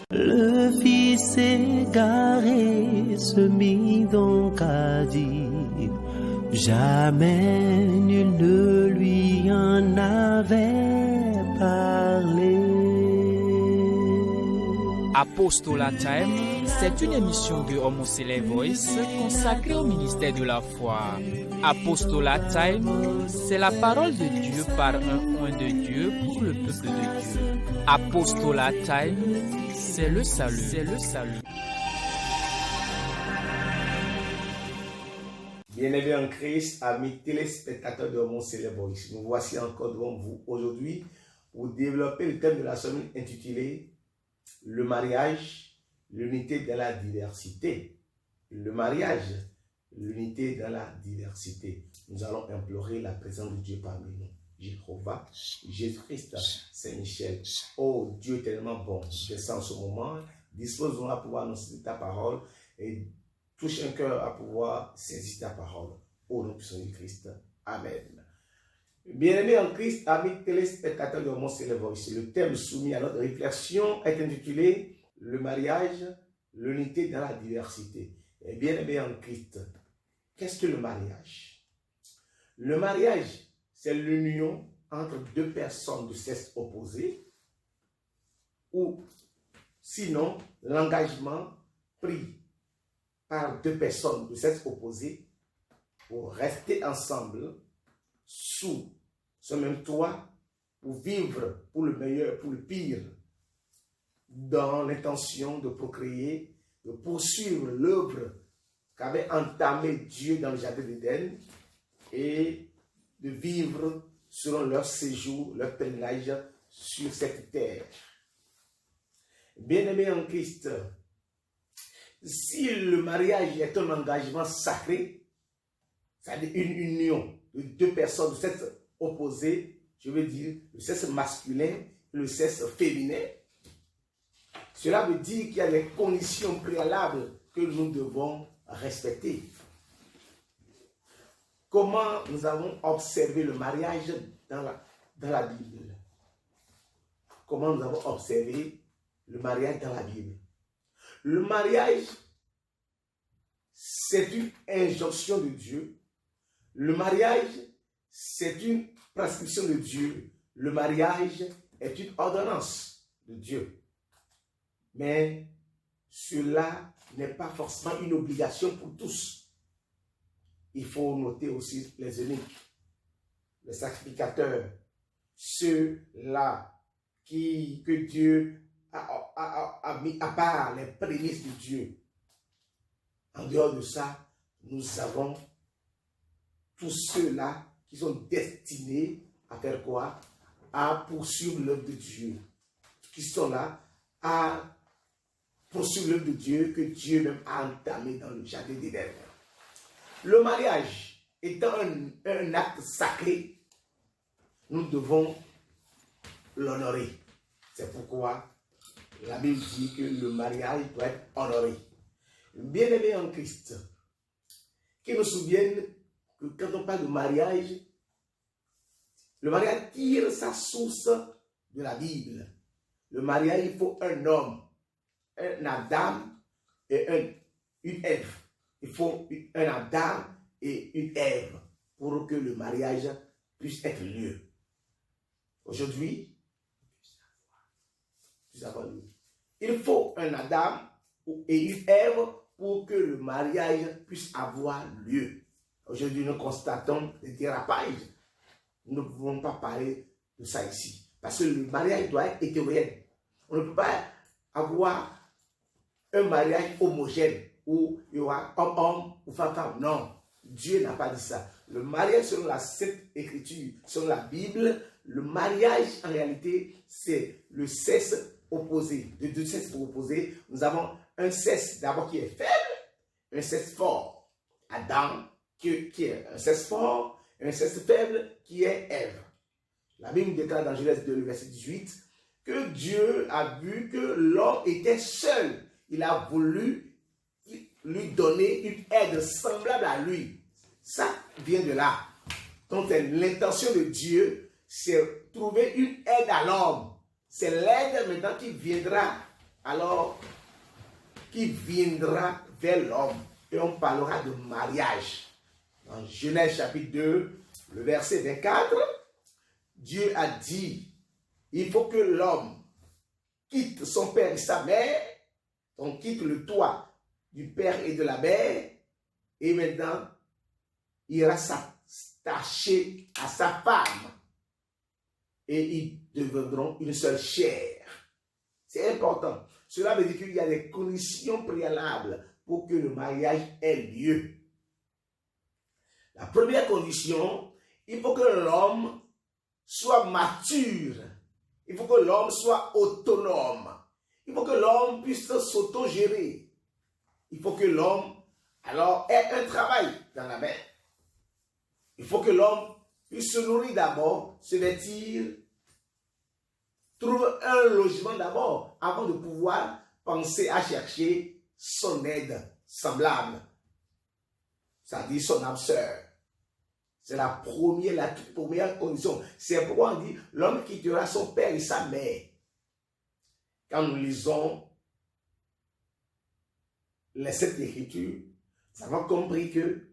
Le fils égaré se mit donc à dire, jamais nul ne lui en avait parlé. Apostolat Time, c'est une émission de Homocele Voice consacrée au ministère de la foi. Apostolat Time, c'est la parole de Dieu par un de Dieu pour le peuple de Dieu. Apostolat Time, c'est le salut. C'est le salut. Bien-aimés en Christ, amis téléspectateurs de Homocele Voice, nous voici encore devant vous aujourd'hui pour développer le thème de la semaine intitulé le mariage, l'unité dans la diversité. Le mariage, l'unité dans la diversité. Nous allons implorer la présence de Dieu parmi nous. Jéhovah, Jésus-Christ, Saint-Michel. Oh Dieu tellement bon, descends en ce moment, dispose-nous à pouvoir annoncer ta parole et touche un cœur à pouvoir saisir ta parole. Au nom puissant de Christ. Amen. Bien-aimés en Christ, amis téléspectateurs de Homocele Voice, le thème soumis à notre réflexion est intitulé « Le mariage, l'unité dans la diversité ». Et bien-aimés en Christ, qu'est-ce que le mariage? Le mariage, c'est l'union entre deux personnes de sexe opposé ou sinon l'engagement pris par deux personnes de sexe opposé pour rester ensemble sous ce même toit pour vivre pour le meilleur, pour le pire, dans l'intention de procréer, de poursuivre l'œuvre qu'avait entamée Dieu dans le jardin d'Éden et de vivre selon leur séjour, leur pèlerinage sur cette terre. Bien-aimés en Christ, si le mariage est un engagement sacré, c'est-à-dire une union de deux personnes de sexe opposé, je veux dire le sexe masculin et le sexe féminin, cela veut dire qu'il y a des conditions préalables que nous devons respecter. Comment nous avons observé le mariage dans la Bible? Comment nous avons observé le mariage dans la Bible? Le mariage, c'est une injonction de Dieu. Le mariage, c'est une prescription de Dieu. Le mariage est une ordonnance de Dieu. Mais cela n'est pas forcément une obligation pour tous. Il faut noter aussi les eunuques, les sacrificateurs, ceux-là que Dieu a mis à part, les prémices de Dieu. En dehors de ça, nous avons tous ceux-là qui sont destinés à faire quoi? À poursuivre l'œuvre de Dieu. Qui sont là à poursuivre l'œuvre de Dieu que Dieu même a entamé dans le jardin d'Éden. Le mariage étant un acte sacré, nous devons l'honorer. C'est pourquoi la Bible dit que le mariage doit être honoré. Bien-aimés en Christ, qui nous souviennent que quand on parle de mariage, le mariage tire sa source de la Bible. Le mariage, il faut un homme, un Adam et une Ève. Il faut un Adam et une Ève pour que le mariage puisse être lieu. Aujourd'hui, il faut un Adam et une Ève pour que le mariage puisse avoir lieu. Aujourd'hui, nous constatons des dérapages. Nous ne pouvons pas parler de ça ici. Parce que le mariage doit être hétérogène. On ne peut pas avoir un mariage homogène où il y aura homme ou femme. Non, Dieu n'a pas dit ça. Le mariage selon la Sainte Écriture, selon la Bible, le mariage en réalité, c'est le sexe opposé. De deux sexes opposés, nous avons un sexe d'abord qui est faible, un sexe fort. Adam, qui est un sexe fort, et un sexe faible qui est Ève. La Bible déclare dans Genèse 2, le verset 18, que Dieu a vu que l'homme était seul. Il a voulu lui donner une aide semblable à lui. Ça vient de là. Donc l'intention de Dieu, c'est trouver une aide à l'homme. C'est l'aide maintenant qui viendra alors qui viendra vers l'homme. Et on parlera de mariage. Dans Genèse chapitre 2, le verset 24, Dieu a dit, il faut que l'homme quitte son père et sa mère, donc quitte le toit du père et de la mère, et maintenant, il ira s'attacher à sa femme, et ils deviendront une seule chair. C'est important. Cela veut dire qu'il y a des conditions préalables pour que le mariage ait lieu. La première condition, il faut que l'homme soit mature. Il faut que l'homme soit autonome. Il faut que l'homme puisse s'autogérer. Il faut que l'homme, alors, ait un travail dans la main. Il faut que l'homme puisse se nourrir d'abord, se vêtir, trouve un logement d'abord, avant de pouvoir penser à chercher son aide semblable. C'est-à-dire son âme sœur. C'est la toute première condition. C'est pourquoi on dit, l'homme quittera son père et sa mère. Quand nous lisons les 7 Écritures, nous avons compris que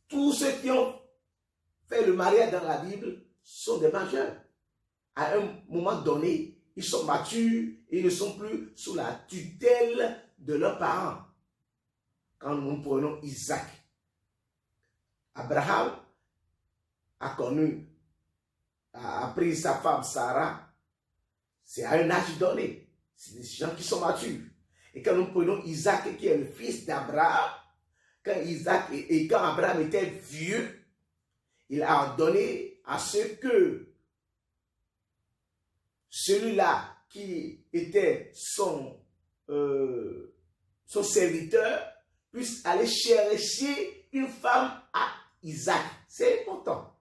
tous ceux qui ont fait le mariage dans la Bible sont des majeurs. À un moment donné, ils sont matures et ils ne sont plus sous la tutelle de leurs parents. Quand nous prenons Isaac, Abraham a pris sa femme Sarah, c'est à un âge donné. C'est des gens qui sont matures. Et quand nous prenons Isaac, qui est le fils d'Abraham, quand Abraham était vieux, il a ordonné à ce que celui-là qui était son serviteur puisse aller chercher une femme à Isaac. C'est important.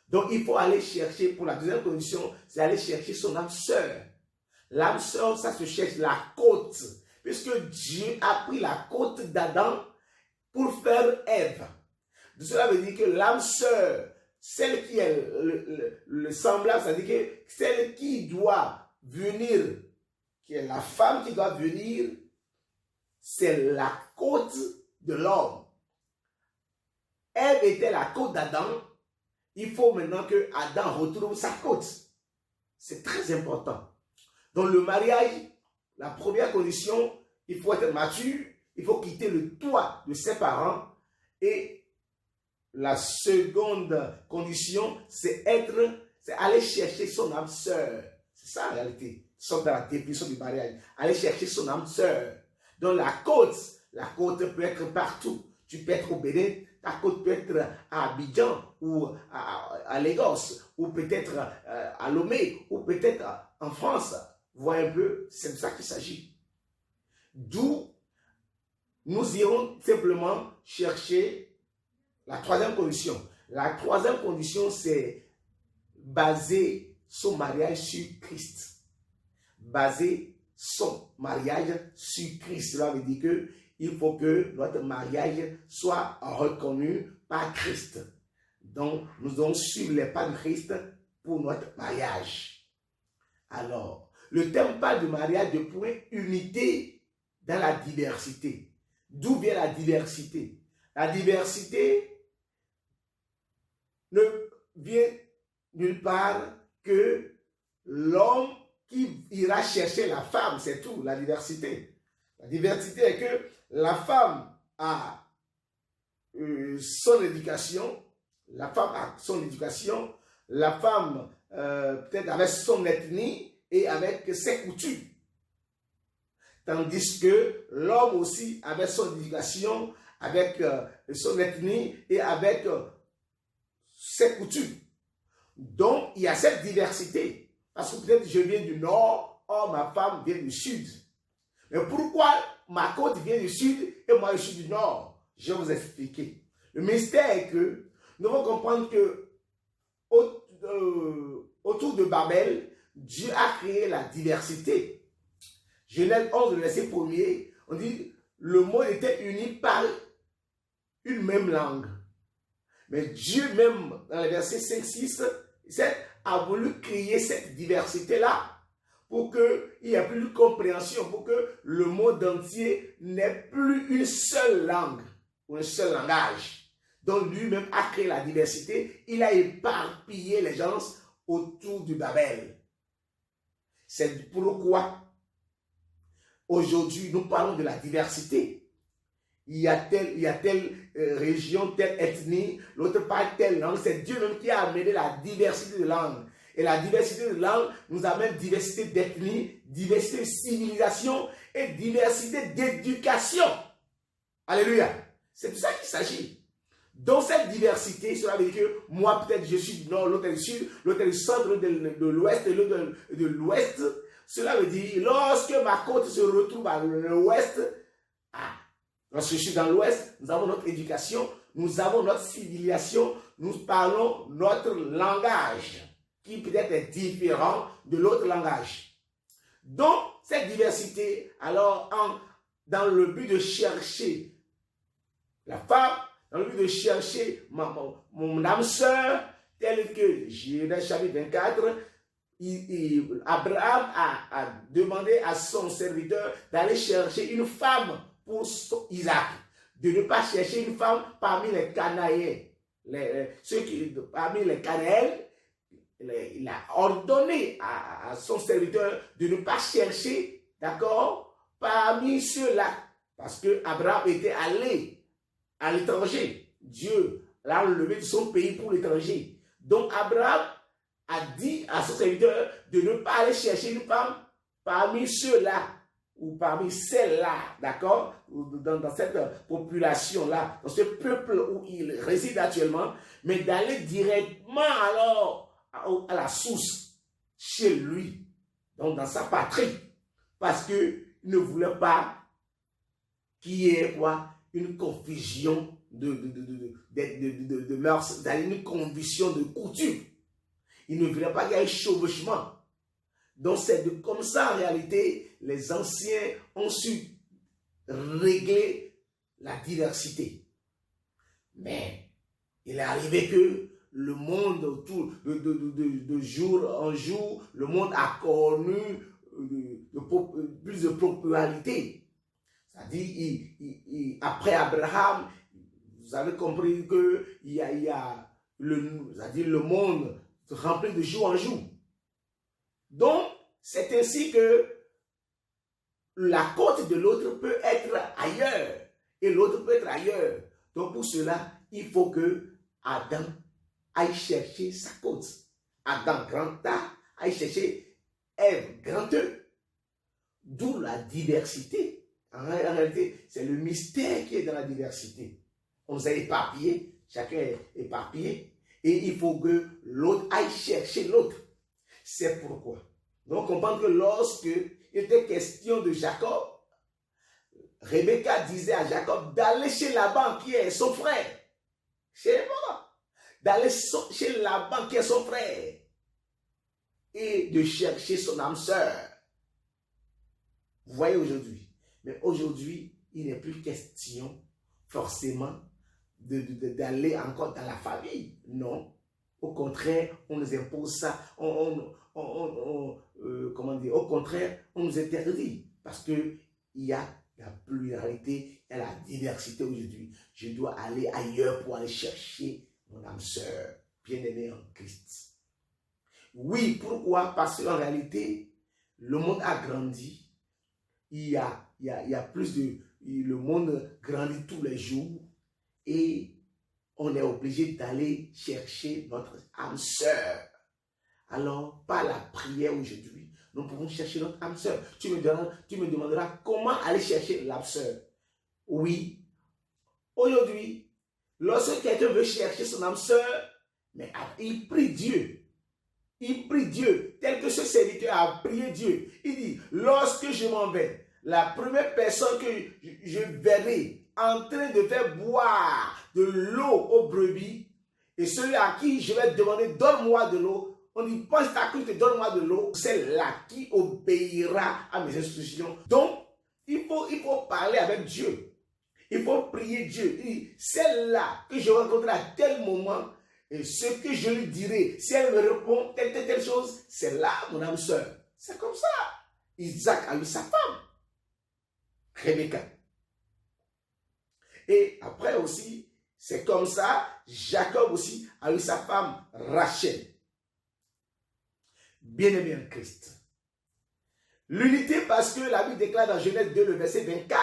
Donc il faut aller chercher, pour la deuxième condition, c'est aller chercher son âme sœur. L'âme sœur, ça se cherche la côte, puisque Dieu a pris la côte d'Adam pour faire Ève. Cela veut dire que l'âme sœur, celle qui est le semblable, c'est-à-dire que celle qui doit venir, qui est la femme qui doit venir, c'est la côte de l'homme. Ève était la côte d'Adam. Il faut maintenant que Adam retrouve sa côte. C'est très important. Dans le mariage, la première condition, il faut être mature, il faut quitter le toit de ses parents. Et la seconde condition, c'est aller chercher son âme sœur. C'est ça en réalité. Sauf dans la définition du mariage. Aller chercher son âme sœur. Dans la côte peut être partout. Tu peux être au Bénin, ta côte peut être à Abidjan ou à Lagos, ou peut-être à Lomé, ou peut-être en France. Voyez un peu, c'est de ça qu'il s'agit. D'où nous irons simplement chercher la troisième condition. La troisième condition, c'est baser son mariage sur Christ. Baser son mariage sur Christ. Cela veut dire que il faut que notre mariage soit reconnu par Christ. Donc, nous devons suivre les pas de Christ pour notre mariage. Alors, le thème parle du mariage de point unité dans la diversité. D'où vient la diversité? La diversité ne vient nulle part que l'homme qui ira chercher la femme, c'est tout, la diversité. La diversité est que la femme a son éducation, la femme a son éducation, la femme peut-être avec son ethnie et avec ses coutumes. Tandis que l'homme aussi avec son éducation, avec son ethnie et avec ses coutumes. Donc, il y a cette diversité. Parce que peut-être je viens du nord, or ma femme vient du sud. Mais pourquoi ma côte vient du sud et moi je suis du nord? Je vais vous expliquer. Le mystère est que nous devons comprendre que autour de Babel, Dieu a créé la diversité. Genèse 11, le verset 1er, on dit le monde était uni par une même langue. Mais Dieu même, dans les versets 5, 6, 7, a voulu créer cette diversité-là pour qu'il y ait plus de compréhension, pour que le monde entier n'ait plus une seule langue ou un seul langage. Donc lui-même a créé la diversité, il a éparpillé les gens autour du Babel. C'est pourquoi aujourd'hui nous parlons de la diversité. Il y a telle région, telle ethnie, l'autre parle telle langue. C'est Dieu même qui a amené la diversité de langues. Et la diversité de langues nous amène diversité d'ethnie, diversité de civilisation et diversité d'éducation. Alléluia. C'est de ça qu'il s'agit. Dans cette diversité, cela veut dire que moi peut-être je suis du nord, l'autre est du sud, l'autre est du centre, de l'ouest et l'autre de l'ouest. Cela veut dire lorsque ma côte se retrouve à l'ouest, lorsque je suis dans l'ouest, nous avons notre éducation, nous avons notre civilisation, nous parlons notre langage qui peut-être est différent de l'autre langage. Donc, cette diversité, alors, dans le but de chercher la femme, dans le but de chercher mon âme sœur, tel que Genèse chapitre 24, Abraham a demandé à son serviteur d'aller chercher une femme pour Isaac, de ne pas chercher une femme parmi les Cananéens. Parmi les Cananéens, il a ordonné à son serviteur de ne pas chercher, d'accord, parmi ceux-là, parce que Abraham était allé à l'étranger. Dieu l'a enlevé de son pays pour l'étranger. Donc Abraham a dit à son serviteur de ne pas aller chercher une femme parmi ceux-là ou parmi celles-là, d'accord, dans cette population-là, dans ce peuple où il réside actuellement, mais d'aller directement alors à la source, chez lui, donc dans sa patrie, parce qu'il ne voulait pas qu'il y ait quoi, une confusion de mœurs, une confusion de coutume. Il ne voulait pas qu'il y ait un chevauchement. Donc c'est comme ça en réalité, les anciens ont su régler la diversité. Mais il est arrivé que le monde, autour de jour en jour, le monde a connu plus de popularité. C'est-à-dire, après Abraham, vous avez compris qu'il y a le monde rempli de jour en jour. Donc, c'est ainsi que la côte de l'autre peut être ailleurs et l'autre peut être ailleurs. Donc, pour cela, il faut que Adam aille chercher sa côte. Adam grand A aille chercher Ève grand E. D'où la diversité. En réalité, c'est le mystère qui est dans la diversité. On nous a éparpillés, chacun est éparpillé, et il faut que l'autre aille chercher l'autre. C'est pourquoi. Donc, on comprend que lorsque il était question de Jacob, Rebecca disait à Jacob d'aller chez Laban qui est son frère. Chez moi. D'aller chez Laban qui est son frère. Et de chercher son âme sœur. Vous voyez aujourd'hui. Mais aujourd'hui, il n'est plus question forcément d'aller encore dans la famille. Non. Au contraire, on nous impose ça. Comment dire? Au contraire, on nous interdit. Parce qu'il y a la pluralité, il y a la diversité aujourd'hui. Je dois aller ailleurs pour aller chercher mon âme sœur, bien-aimée en Christ. Oui, pourquoi? Parce qu'en réalité, le monde a grandi. Il y a plus de... Le monde grandit tous les jours et on est obligé d'aller chercher notre âme sœur. Alors, par la prière aujourd'hui, nous pouvons chercher notre âme sœur. Tu me demanderas comment aller chercher l'âme sœur. Oui, aujourd'hui, lorsque quelqu'un veut chercher son âme sœur, mais il prie Dieu. Il prie Dieu, tel que ce serviteur a prié Dieu. Il dit, lorsque je m'en vais, la première personne que je verrai en train de faire boire de l'eau aux brebis, et celui à qui je vais demander, donne-moi de l'eau, on dit, pense ta cruche, donne-moi de l'eau, c'est là qui obéira à mes instructions. Donc, il faut parler avec Dieu. Il faut prier Dieu. C'est là que je rencontrerai à tel moment, et ce que je lui dirai, si elle me répond telle chose, c'est là mon âme sœur. C'est comme ça. Isaac a eu sa femme, Rebecca. Et après aussi, c'est comme ça, Jacob aussi a eu sa femme, Rachel. Bien-aimé en Christ. L'unité parce que la Bible déclare dans Genèse 2, le verset 24,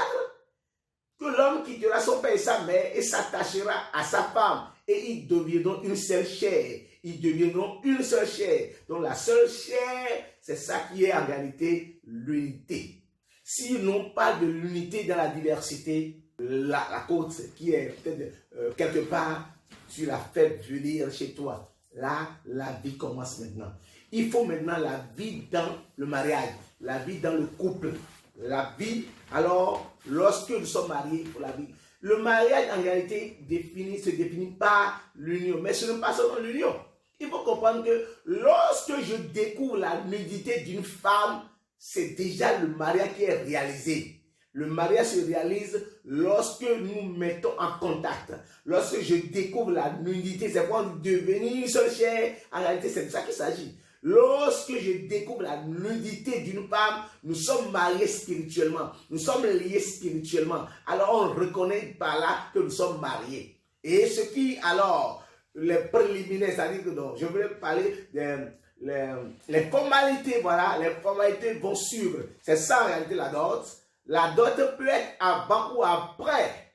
que l'homme quittera son père et sa mère et s'attachera à sa femme. Et ils deviendront une seule chair. Ils deviendront une seule chair. Donc la seule chair, c'est ça qui est en réalité l'unité. S'ils n'ont pas de l'unité dans la diversité, la côte qui est peut-être quelque part, tu la fais venir chez toi. Là, la vie commence maintenant. Il faut maintenant la vie dans le mariage, la vie dans le couple, la vie. Alors, lorsque nous sommes mariés, il faut la vie. Le mariage, en réalité, se définit par l'union, mais ce n'est pas seulement l'union. Il faut comprendre que lorsque je découvre la nudité d'une femme, c'est déjà le mariage qui est réalisé. Le mariage se réalise lorsque nous mettons en contact. Lorsque je découvre la nudité, c'est pour devenir une seule chair. En réalité, c'est de ça qu'il s'agit. Lorsque je découvre la nudité d'une femme, nous sommes mariés spirituellement. Nous sommes liés spirituellement. Alors, on reconnaît par là que nous sommes mariés. Et ce qui, alors, les préliminaires, c'est-à-dire que donc, je voulais parler les formalités, voilà, les formalités vont suivre. C'est ça en réalité la dot. La dot peut être avant ou après.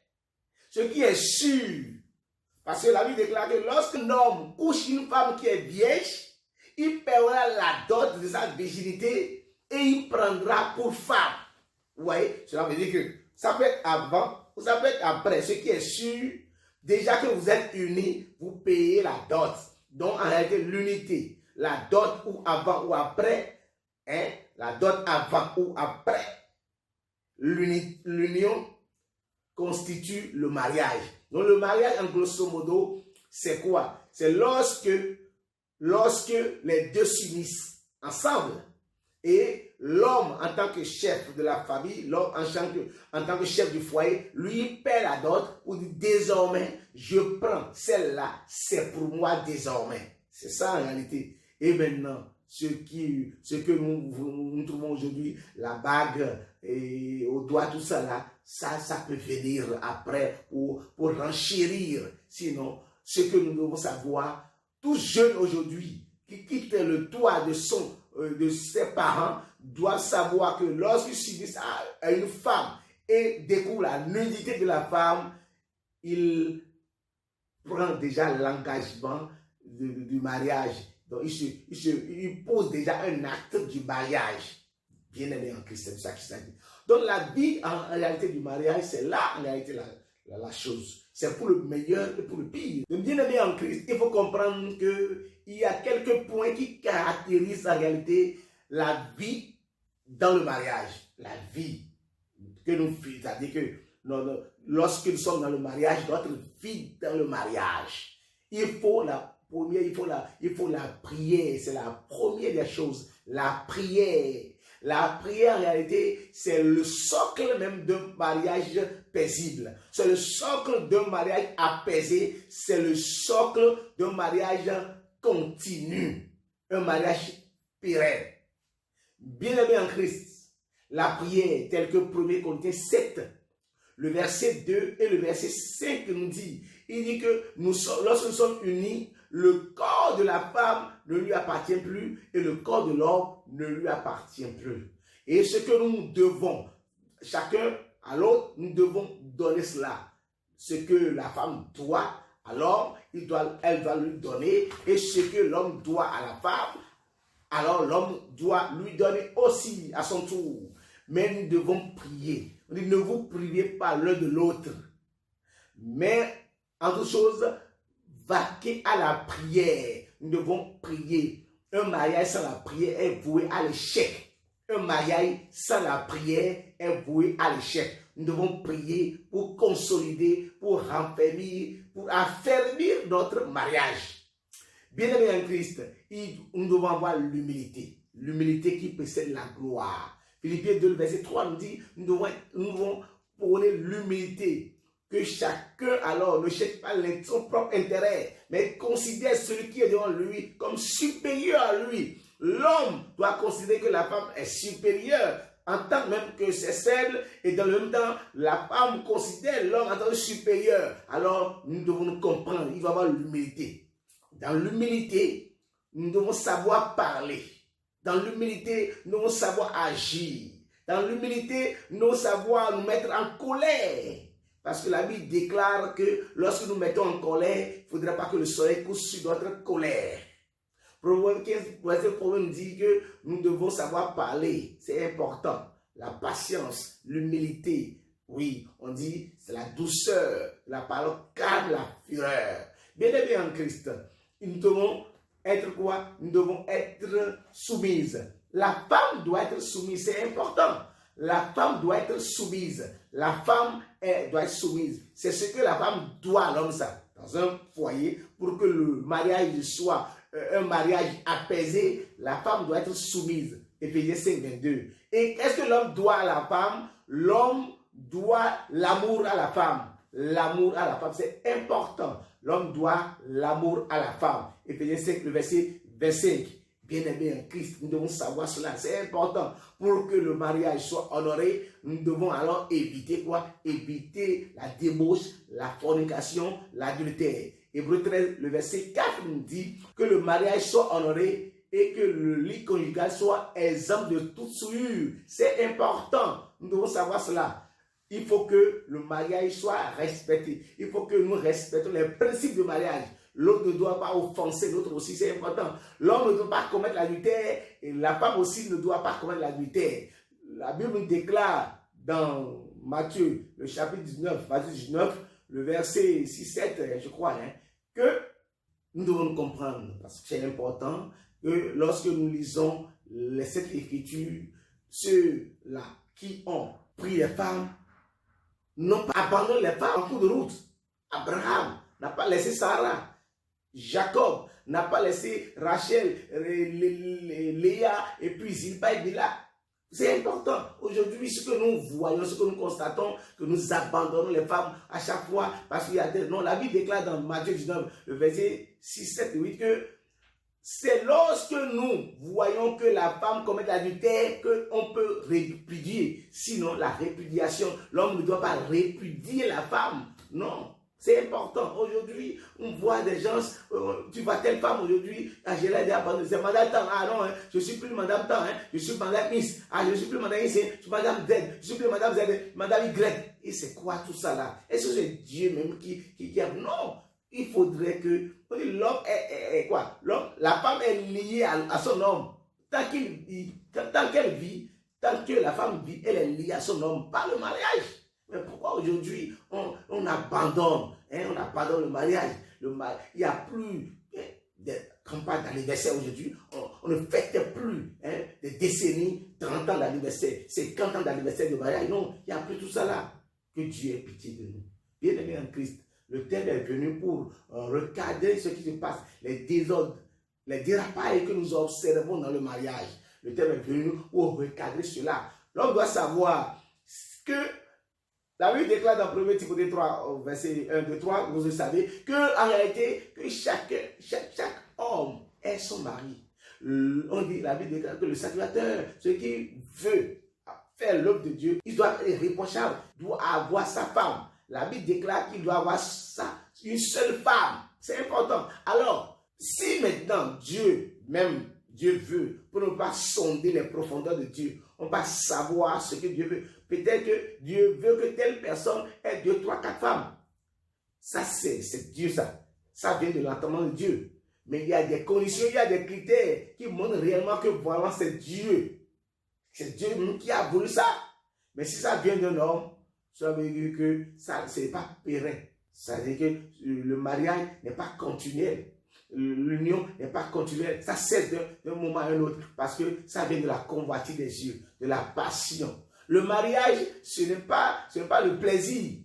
Ce qui est sûr, parce que la Bible déclare que lorsqu'un homme couche une femme qui est vierge, il paiera la dot de sa virginité et il prendra pour femme. Vous voyez, cela veut dire que ça peut être avant ou ça peut être après. Ce qui est sûr, déjà que vous êtes unis, vous payez la dot. Donc en réalité, l'unité. La dot ou avant ou après, hein, la dot avant ou après, l'union constitue le mariage. Donc le mariage, en grosso modo, c'est quoi? C'est lorsque les deux s'unissent ensemble et l'homme en tant que chef de la famille, l'homme en tant que chef du foyer, lui paie la dot pour dire désormais, je prends celle-là, c'est pour moi désormais. C'est ça en réalité. Et maintenant, ce que nous trouvons aujourd'hui, la bague et au doigt, tout ça là, ça peut venir après pour renchérir. Sinon, ce que nous devons savoir, tout jeune aujourd'hui qui quitte le toit de ses parents doivent savoir que lorsqu'ils subissent à une femme et découvrent la nudité de la femme, il prend déjà l'engagement du mariage. Donc, il pose déjà un acte du mariage. Bien aimé en Christ, c'est ça qu'il s'agit. Donc, la vie en réalité du mariage, c'est là en réalité la chose. C'est pour le meilleur et pour le pire. Donc, bien aimé en Christ, il faut comprendre qu'il y a quelques points qui caractérisent en réalité la vie dans le mariage. La vie que nous vivons, c'est-à-dire que lorsque nous sommes dans le mariage, notre vie dans le mariage, il faut la prière, c'est la première des choses, la prière. La prière, en réalité, c'est le socle même d'un mariage paisible. C'est le socle d'un mariage apaisé. C'est le socle d'un mariage continu. Un mariage pérenne. Bien-aimé en Christ, la prière, telle que 1 Corinthiens 7, le verset 2 et le verset 5 nous dit, il dit que lorsque nous sommes unis, le corps de la femme ne lui appartient plus et le corps de l'homme ne lui appartient plus. Et ce que nous devons, chacun à l'autre, nous devons donner cela. Ce que la femme doit à l'homme, elle doit lui donner. Et ce que l'homme doit à la femme, alors l'homme doit lui donner aussi à son tour. Mais nous devons prier. On dit, ne vous privez pas l'un de l'autre. Mais, en toute chose, vaquer à la prière. Nous devons prier. Un mariage sans la prière est voué à l'échec. Un mariage sans la prière est voué à l'échec. Nous devons prier pour consolider, pour raffermir, pour affermir notre mariage. Bien-aimés en Christ, nous devons avoir l'humilité. L'humilité qui précède la gloire. Philippiens 2, verset 3 nous dit, nous devons prôner l'humilité. Que chacun, alors, ne cherche pas son propre intérêt, mais considère celui qui est devant lui comme supérieur à lui. L'homme doit considérer que la femme est supérieure en tant même que c'est faible, et dans le même temps, la femme considère l'homme en tant que supérieur. Alors, nous devons nous comprendre, il va y avoir l'humilité. Dans l'humilité, nous devons savoir parler. Dans l'humilité, nous devons savoir agir. Dans l'humilité, nous devons savoir nous mettre en colère. Parce que la Bible déclare que lorsque nous mettons en colère, il ne faudrait pas que le soleil couche sur notre colère. Proverbe 15, verset 1 nous dit que nous devons savoir parler. C'est important. La patience, l'humilité. Oui, on dit c'est la douceur. La parole calme la fureur. Bien aimé en Christ, nous devons être quoi? Nous devons être soumises. La femme doit être soumise, c'est important. La femme doit être soumise. La femme doit être soumise. C'est ce que la femme doit à l'homme, ça. Dans un foyer, pour que le mariage soit un mariage apaisé, la femme doit être soumise. Éphésiens 5, 22. Et qu'est-ce que l'homme doit à la femme? L'homme doit l'amour à la femme. L'amour à la femme, c'est important. L'homme doit l'amour à la femme. Éphésiens 5, le verset 25. Bien-aimés en Christ, nous devons savoir cela. C'est important. Pour que le mariage soit honoré, nous devons alors éviter quoi? Éviter la débauche, la fornication, l'adultère. Hébreux 13, le verset 4 nous dit que le mariage soit honoré et que le lit conjugal soit exempt de toute souillure. C'est important. Nous devons savoir cela. Il faut que le mariage soit respecté. Il faut que nous respectons les principes du mariage. L'autre ne doit pas offenser l'autre aussi, c'est important. L'homme ne doit pas commettre l'adultère et la femme aussi ne doit pas commettre l'adultère. La Bible nous déclare dans Matthieu, le chapitre 19, Matthieu 19, le verset 6-7, je crois, que nous devons comprendre, parce que c'est important, que lorsque nous lisons les sept Écritures, ceux-là qui ont pris les femmes, n'ont pas abandonné les femmes en cours de route. Abraham n'a pas laissé Sarah. Jacob n'a pas laissé Rachel, Léa et puis Zilpa et Bila. C'est important. Aujourd'hui, ce que nous voyons, ce que nous constatons, que nous abandonnons les femmes à chaque fois parce qu'il y a des... Non, la Bible déclare dans Matthieu 19, le verset 6, 7 et 8 que c'est lorsque nous voyons que la femme commet l'adultère qu'on peut répudier. Sinon, la répudiation, l'homme ne doit pas répudier la femme. Non. C'est important. Aujourd'hui, on voit des gens, tu vois telle femme aujourd'hui, je l'ai dit abandonné, c'est madame Tant. Ah non, je ne suis plus madame Tant, je suis madame Miss. Ah, je ne suis plus madame Miss, je suis madame Z, je ne suis plus madame Z, madame Y. Et c'est quoi tout ça là? Est-ce que c'est Dieu même qui a... Non, il faudrait que... L'homme est quoi? L'homme, la femme est liée à son homme. Tant qu'elle vit, tant que la femme vit, elle est liée à son homme, pas le mariage. Mais pourquoi aujourd'hui on abandonne, on abandonne le mariage? Il n'y a plus de campagnes d'anniversaire aujourd'hui. On ne fête plus des décennies, 30 ans d'anniversaire, 50 ans d'anniversaire de mariage. Non, il n'y a plus tout ça là. Que Dieu ait pitié de nous. Bien-aimés en Christ, le thème est venu pour recadrer ce qui se passe, les désordres, les dérapages que nous observons dans le mariage. Le thème est venu pour recadrer cela. L'homme doit savoir que la Bible déclare dans 1 Timothée 3, verset 1, 2, 3, vous le savez, qu'en réalité, que chaque homme est son mari. On dit, la Bible déclare que le sacrificateur, celui qui veut faire l'œuvre de Dieu, il doit être irréprochable, doit avoir sa femme. La Bible déclare qu'il doit avoir une seule femme. C'est important. Alors, si maintenant Dieu veut, pour ne pas sonder les profondeurs de Dieu, on va savoir ce que Dieu veut. Peut-être que Dieu veut que telle personne ait 2, 3, 4 femmes. Ça, c'est Dieu, ça. Ça vient de l'entendement de Dieu. Mais il y a des conditions, il y a des critères qui montrent réellement que voilà, c'est Dieu. C'est Dieu qui a voulu ça. Mais si ça vient d'un homme, ça veut dire que ça, ce n'est pas pérenne. Ça veut dire que le mariage n'est pas continuel. L'union n'est pas continuelle. Ça cesse d'un moment à un autre parce que ça vient de la convoitise des yeux, de la passion. Le mariage, ce n'est pas le plaisir.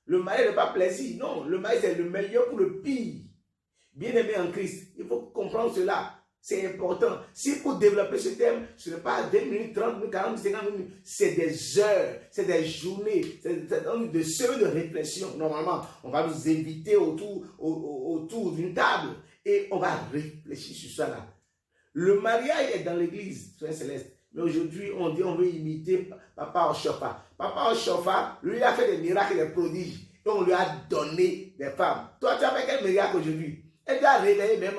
Le mariage n'est pas plaisir. Non, le mariage est le meilleur pour le pire. Bien-aimé en Christ, il faut comprendre cela. C'est important. Si pour développer ce thème, ce n'est pas 20 minutes, 30 minutes, 40 minutes, 50 minutes. C'est des heures, c'est des journées, c'est des semaines de réflexion. Normalement, on va nous inviter autour d'une table et on va réfléchir sur ça là. Le mariage est dans l'église, Frère Céleste. Mais aujourd'hui, on dit on veut imiter Papa Oshofa. Papa Oshofa, lui, il a fait des miracles et des prodiges. Et on lui a donné des femmes. Toi, tu as fait quel miracle aujourd'hui? Elle a réveillé même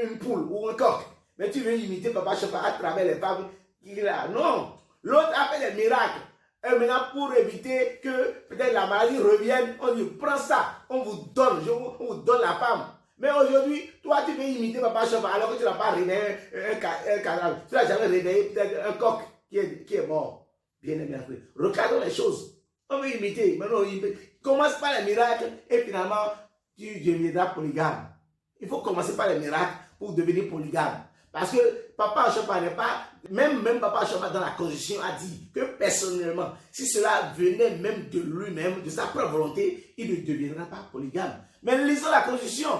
une poule ou un coq. Mais tu veux imiter Papa Oshofa à travers les femmes qu'il a. Non. L'autre a fait des miracles. Et maintenant, pour éviter que peut-être la maladie revienne, on dit, prends ça, on vous donne, on vous donne la femme. Mais aujourd'hui, toi, tu veux imiter Papa Oshofa alors que tu n'as pas réveillé un cadavre. Tu n'as jamais réveillé peut-être un coq qui est mort. Bien aimé, regardons les choses. On veut imiter. Maintenant, commence par les miracles et finalement, tu deviendras polygame. Il faut commencer par les miracles pour devenir polygame. Parce que Papa Oshofa n'est pas, même Papa Oshofa dans la Constitution a dit que personnellement, si cela venait même de lui-même, de sa propre volonté, il ne deviendra pas polygame. Mais lisons la Constitution.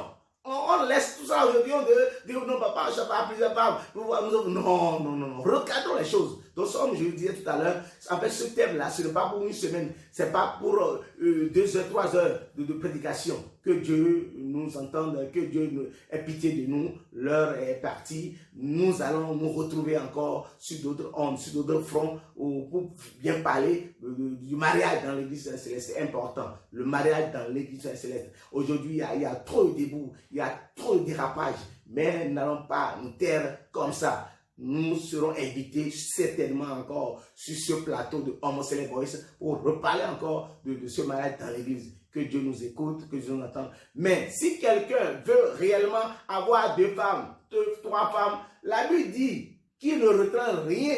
On laisse tout ça aujourd'hui, on dit non, Papa Oshofa a plusieurs femmes. Non. Regardons les choses. Donc, comme je le disais tout à l'heure, avec ce thème-là, ce n'est pas pour une semaine, ce n'est pas pour 2 heures, 3 heures de prédication. Que Dieu nous entende, que Dieu ait pitié de nous. L'heure est partie. Nous allons nous retrouver encore sur d'autres ondes, sur d'autres fronts pour bien parler du mariage dans l'église céleste. C'est important. Le mariage dans l'église céleste. Aujourd'hui, il y a trop de débouts, il y a trop de dérapages. Mais n'allons pas nous taire comme ça. Nous serons invités certainement encore sur ce plateau de Homo Céleste Voice pour reparler encore de ce mariage dans l'église. Que Dieu nous écoute, que Dieu nous entende. Mais si quelqu'un veut réellement avoir 2 femmes, 3 femmes, la Bible dit qu'il ne retient rien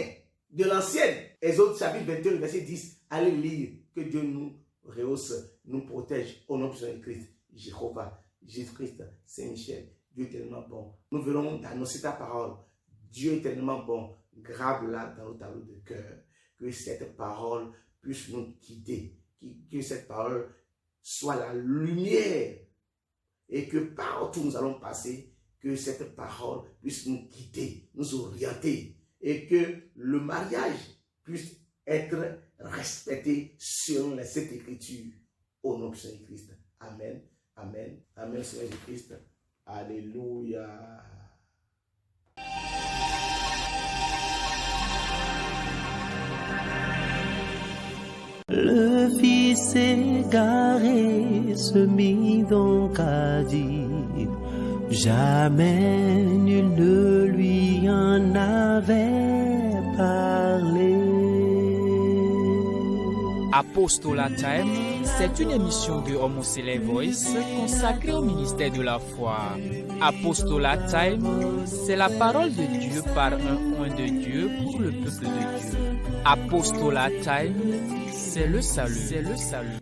de l'ancienne. Exode chapitre 21, verset 10. Allez lire. Que Dieu nous rehausse, nous protège au nom de Jésus-Christ. Jéhovah, Jésus-Christ, Saint-Michel. Dieu est tellement bon. Nous verrons d'annoncer ta parole. Dieu est tellement bon. Grave-la dans nos tableaux de cœur. Que cette parole puisse nous guider. Que cette parole soit la lumière. Et que partout nous allons passer, que cette parole puisse nous guider, nous orienter. Et que le mariage puisse être respecté selon les Saintes Écritures. Au nom de Jésus-Christ. Amen. Amen. Amen, Seigneur Jésus-Christ. Alléluia. Le fils égaré se mit donc à dire, jamais nul ne lui en avait parlé. Apostolat Time, c'est une émission de Homo Céleste Voice consacrée au ministère de la foi. Apostolat Time, c'est la parole de Dieu par un oint de Dieu pour le peuple de Dieu. Apostolat Time, c'est le salut.